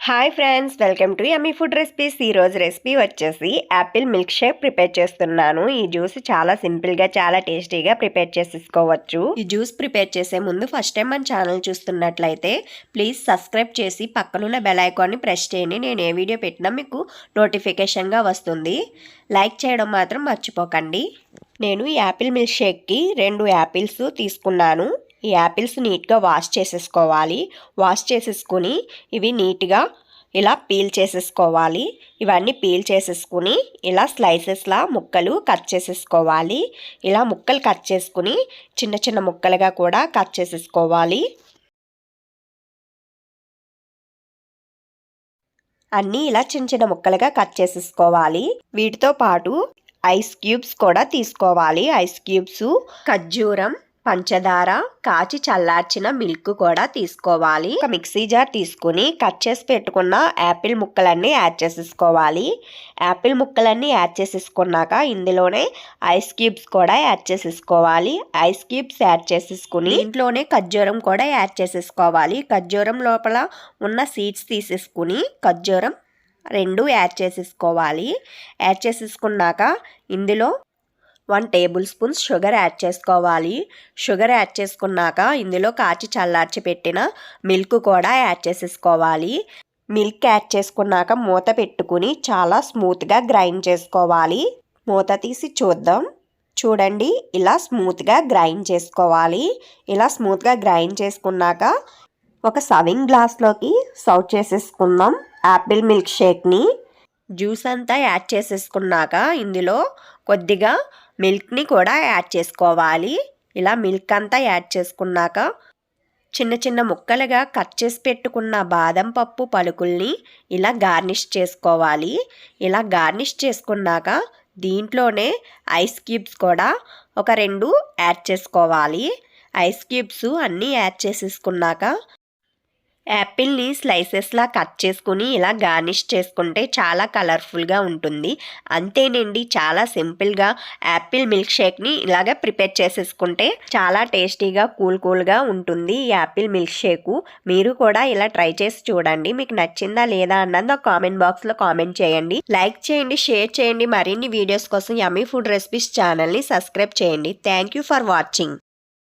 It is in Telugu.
Hi friends, welcome to yummy food recipes. ఈరోజు రెసిపీ వచ్చేసి యాపిల్ మిల్క్ షేక్ ప్రిపేర్ చేస్తున్నాను. ఈ జ్యూస్ చాలా సింపుల్గా చాలా టేస్టీగా ప్రిపేర్ చేసేసుకోవచ్చు. ఈ జ్యూస్ ప్రిపేర్ చేసే ముందు ఫస్ట్ టైం మన ఛానల్ చూస్తున్నట్లయితే ప్లీజ్ సబ్స్క్రైబ్ చేసి పక్కనున్న బెల్ ఐకాన్ని ప్రెస్ చేయండి. నేను ఏ వీడియో పెట్టినా మీకు నోటిఫికేషన్గా వస్తుంది. లైక్ చేయడం మాత్రం మర్చిపోకండి. నేను ఈ యాపిల్ మిల్క్ షేక్కి 2 యాపిల్స్ తీసుకున్నాను. ఈ యాపిల్స్ నీట్గా వాష్ చేసేసుకోవాలి. వాష్ చేసేసుకుని ఇవి నీట్గా ఇలా పీల్ చేసేసుకోవాలి. ఇవన్నీ పీల్ చేసేసుకుని ఇలా స్లైసెస్లా ముక్కలు కట్ చేసేసుకోవాలి. ఇలా ముక్కలు కట్ చేసుకుని చిన్న చిన్న ముక్కలుగా కూడా కట్ చేసేసుకోవాలి. అన్నీ ఇలా చిన్న చిన్న ముక్కలుగా కట్ చేసేసుకోవాలి. వీటితో పాటు ఐస్ క్యూబ్స్ కూడా తీసుకోవాలి. ఐస్ క్యూబ్స్, ఖర్జూరం, పంచదార, కాచి చల్లార్చిన మిల్క్ కూడా తీసుకోవాలి. ఒక మిక్సీ జార్ తీసుకుని కట్ చేసి పెట్టుకున్న యాపిల్ ముక్కలన్నీ యాడ్ చేసేసుకోవాలి. యాపిల్ ముక్కలన్నీ యాడ్ చేసేసుకున్నాక ఇందులోనే ఐస్ క్యూబ్స్ కూడా యాడ్ చేసేసుకోవాలి. ఐస్ క్యూబ్స్ యాడ్ చేసేసుకుని ఇంట్లోనే ఖర్జూరం కూడా యాడ్ చేసేసుకోవాలి. ఖర్జూరం లోపల ఉన్న సీడ్స్ తీసేసుకుని ఖర్జూరం 2 యాడ్ చేసేసుకోవాలి. యాడ్ చేసేసుకున్నాక ఇందులో 1 టేబుల్ స్పూన్ షుగర్ యాడ్ చేసుకోవాలి. షుగర్ యాడ్ చేసుకున్నాక ఇందులో కాచి చల్లార్చి పెట్టిన మిల్క్ కూడా యాడ్ చేసేసుకోవాలి. మిల్క్ యాడ్ చేసుకున్నాక మూత పెట్టుకుని చాలా స్మూత్గా గ్రైండ్ చేసుకోవాలి. మూత తీసి చూద్దాం. చూడండి, ఇలా స్మూత్గా గ్రైండ్ చేసుకోవాలి. ఇలా స్మూత్గా గ్రైండ్ చేసుకున్నాక ఒక సర్వింగ్ గ్లాస్లోకి సర్వ్ చేసేసుకుందాం యాపిల్ మిల్క్ షేక్ని. జ్యూస్ అంతా యాడ్ చేసేసుకున్నాక ఇందులో కొద్దిగా మిల్క్ని కూడా యాడ్ చేసుకోవాలి. ఇలా మిల్క్ అంతా యాడ్ చేసుకున్నాక చిన్న చిన్న ముక్కలుగా కట్ చేసి పెట్టుకున్న బాదం పప్పు పలుకుల్ని ఇలా గార్నిష్ చేసుకోవాలి. ఇలా గార్నిష్ చేసుకున్నాక దీంట్లోనే ఐస్ క్యూబ్స్ కూడా ఒక 2 యాడ్ చేసుకోవాలి. ఐస్ క్యూబ్స్ అన్నీ యాడ్ చేసేసుకున్నాక యాపిల్ని స్లైసెస్లా కట్ చేసుకుని ఇలా గార్నిష్ చేసుకుంటే చాలా కలర్ఫుల్గా ఉంటుంది. అంతేనండి, చాలా సింపుల్గా యాపిల్ మిల్క్ షేక్ని ఇలాగ ప్రిపేర్ చేసేసుకుంటే చాలా టేస్టీగా కూల్గా ఉంటుంది ఈ యాపిల్ మిల్క్ షేకు. మీరు కూడా ఇలా ట్రై చేసి చూడండి. మీకు నచ్చిందా లేదా అన్నది కామెంట్ బాక్స్లో కామెంట్ చేయండి. లైక్ చేయండి, షేర్ చేయండి. మరిన్ని వీడియోస్ కోసం యమ్మీ ఫుడ్ రెసిపీస్ ఛానల్ని సబ్స్క్రైబ్ చేయండి. Thank you for watching.